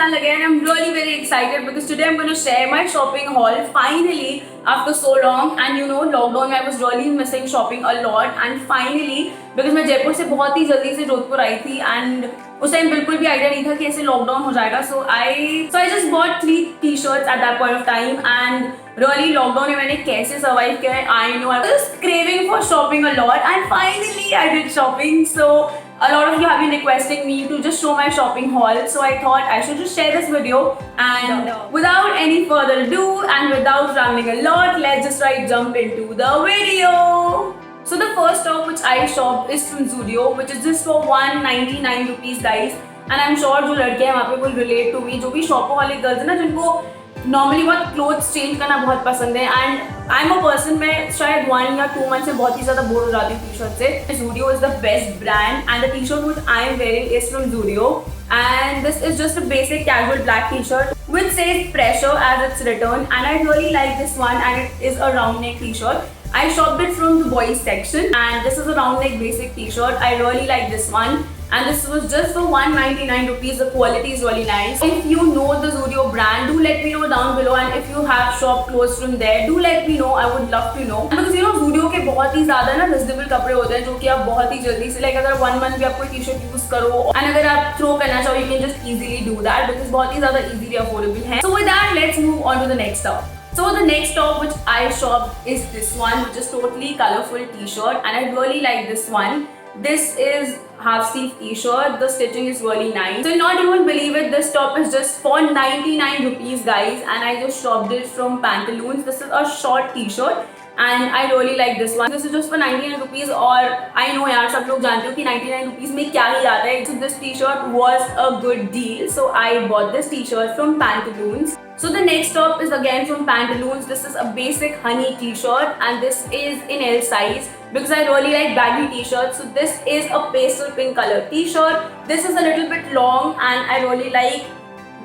channel again. I'm really very excited because today I'm going to share my shopping haul finally after so long. And you know, lockdown I was really missing shopping a lot. And finally, because मैं जयपुर से बहुत ही जल्दी से जोधपुर आई थी and उस time बिल्कुल भी idea नहीं था कि ऐसे लॉकडाउन हो जाएगा. So I just bought 3 t-shirts at that point of time and really lockdown में मैंने कैसे survive किया है. I know I was craving for shopping a lot and finally I did shopping. So a lot of you have been requesting me to just show my shopping haul, so I thought I should just share this video. And without any further ado and without rambling a lot, let's just jump into the video. So the first top which I shopped is from Zudio, which is just for 199 rupees, guys. And I'm sure जो लड़के हैं वहाँ पे will relate to me, जो भी shopper वाले girls हैं ना जिनको नॉर्मली बहुत क्लोथ्स चेंज करना बहुत पसंद है. And I am a person, मैं शायद 1 या 2 मंथ से बहुत ही ज़्यादा बोर हो जाती हूँ टी शर्ट से. Zudio is the best brand and the t-shirt which I am wearing is from Zudio. And this is just a basic casual black t-shirt which says pressure as it's written, and I really like this one, and it is a round neck t-shirt. I shopped it from the boys section and this is a round neck basic t-shirt. I really like this one. And this was just for 199 rupees. The quality is really nice. If you know the Zudio brand, do let me know down below. And if you have shop clothes from there, do let me know. I would love to know. Because you know Zudio के बहुत ही ज़्यादा ना reasonable कपड़े होते हैं जो कि आप बहुत ही जल्दी से like अगर 1 month भी आप कोई t-shirt use करो and अगर आप throw करना चाहो, you can just easily do that because बहुत ही ज़्यादा easily affordable है. So with that, let's move on to the next top. So the next top which I shopped is this one, which is totally colorful t-shirt, and I really like this one. This is half sleeve t-shirt. The stitching is really nice. So you'll not even believe it, this top is just for 99 rupees, guys, and I just shopped it from Pantaloons. This is a short t-shirt and I really like this one. This is just for 99 rupees. और I know यार सब लोग जानते हो कि 99 rupees में क्या ही आता है. So this t-shirt was a good deal, so I bought this t-shirt from Pantaloons. So the next top is again from Pantaloons. This is a basic honey t-shirt and this is in L size because I really like baggy t-shirts. So this is a pastel pink color t-shirt. This is a little bit long and I really like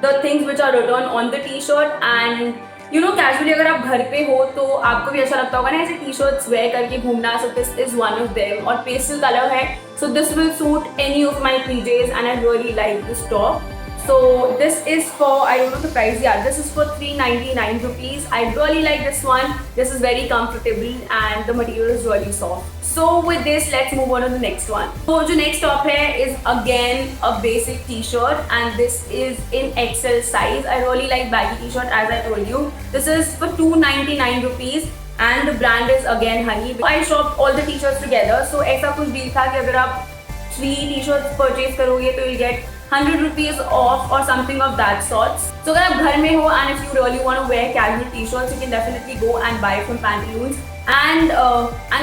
the things which are written on the t-shirt. And you know, casually अगर आप घर पे हो तो आपको भी अच्छा लगता होगा ना ऐसे t-shirts wear करके घूमना. So this is one of them और pastel color है. So this will suit any of my PJs and I really like this top. So this is for, I don't know the price, yeah, this is for 399 rupees. I really like this one. This is very comfortable and the material is really soft. So with this, let's move on to the next one. So the next top here is again a basic t-shirt and this is in XL size. I really like baggy t-shirt as I told you. This is for 299 rupees and the brand is again Honey. I shopped all the t-shirts together. So ऐसा कुछ deal था कि अगर आप 3 t-shirts purchase करोगे तो you'll get 100 rupees off or something of that sorts. So अगर आप घर में हो and if you really want to wear casual t-shirts, you can definitely go and buy from Pantaloons. And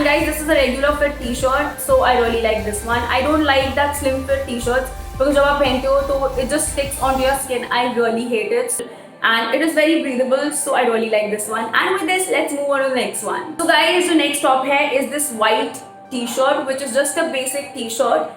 guys, this is a regular fit t-shirt, so I really like this one. I don't like that slim fit t-shirts because जब आप पहनते हो तो it just sticks onto your skin. I really hate it. And it is very breathable, so I really like this one. And with this, let's move on to the next one. So guys, the next top here is this white t-shirt, which is just a basic t-shirt.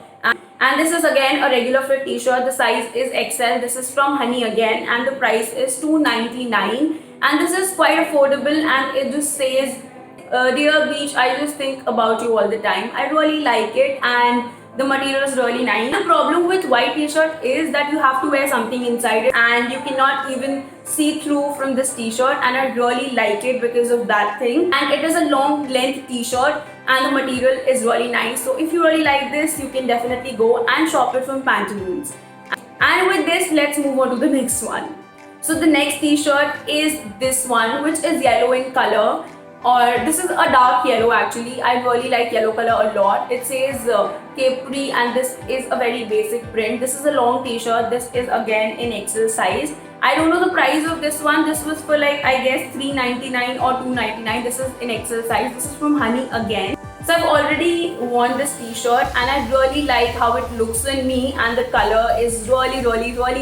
And this is again a regular fit t-shirt. The size is XL. This is from Honey again and the price is 299. And this is quite affordable and it just says Dear Beach, I just think about you all the time. I really like it and the material is really nice. The problem with white t-shirt is that you have to wear something inside it and you cannot even see through from this t-shirt, and I really like it because of that thing. And it is a long length t-shirt and the material is really nice. So if you really like this, you can definitely go and shop it from Pantaloons. And with this, let's move on to the next one. So the next t-shirt is this one, which is yellow in color. Or this is a dark yellow actually. I really like yellow color a lot. It says Capri and this is a very basic print. This is a long t-shirt. This is again in XL size. I don't know the price of this one. This was for like I guess 399 or 299. This is in XL size. This is from Honey again. So I've already worn this t-shirt and I really like how it looks on me and the color is really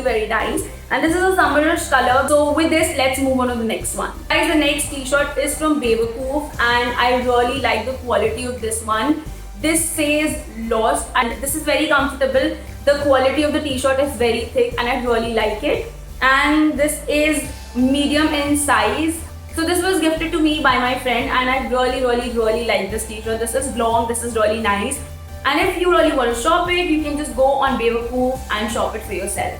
very nice. And this is a summerish color. So with this, let's move on to the next one. Guys, the next t-shirt is from Bewakoof and I really like the quality of this one. This says Lost and this is very comfortable. The quality of the t-shirt is very thick and I really like it. And this is medium in size. So this was gifted to me by my friend and I really like this t-shirt. This is long, this is really nice. And if you really want to shop it, you can just go on Bewakoof and shop it for yourself.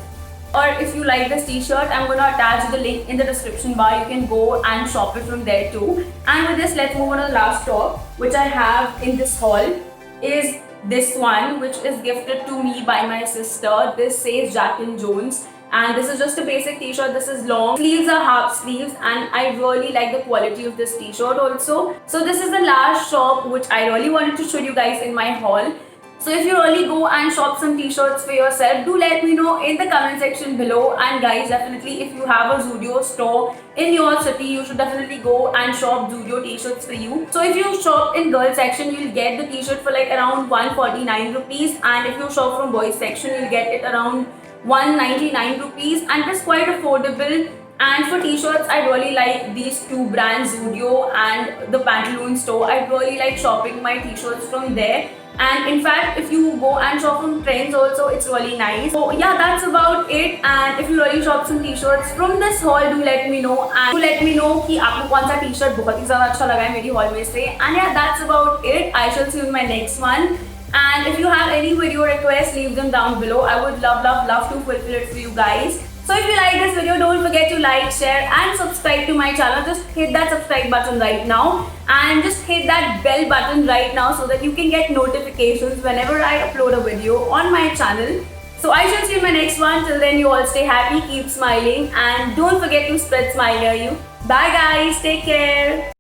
Or if you like this t-shirt, I'm gonna attach the link in the description bar. You can go and shop it from there too. And with this, let's move on to the last top which I have in this haul is this one, which is gifted to me by my sister. This says Jack and Jones, and this is just a basic t-shirt. This is long, sleeves are half sleeves, and I really like the quality of this t-shirt also. So this is the last shop which I really wanted to show you guys in my haul. So if you really go and shop some t-shirts for yourself, do let me know in the comment section below. And guys, definitely if you have a Zudio store in your city, you should definitely go and shop Zudio t-shirts for you. So if you shop in girls section, you'll get the t-shirt for like around 149 rupees, and if you shop from boys section, you'll get it around 199 rupees, and it is quite affordable. And for t-shirts, I really like these two brands, Zudio and the Pantaloon store. I really like shopping my t-shirts from there. And in fact, if you go and shop from Trends also, it's really nice. So yeah, that's about it. And if you really shop some t-shirts from this haul, do let me know. And do let me know कि आपको कौन सा t-shirt बहुत ही ज़्यादा अच्छा लगा है मेरी haul में से. And yeah, that's about it. I shall see you in my next one. And if you have any video requests, leave them down below. I would love to fulfill it for you guys. So if you like this video, don't forget to like, share and subscribe to my channel. Just hit that subscribe button right now and just hit that bell button right now so that you can get notifications whenever I upload a video on my channel. So I shall see you in my next one. Till then, you all stay happy, keep smiling, and don't forget to spread smile near you. Bye guys, take care.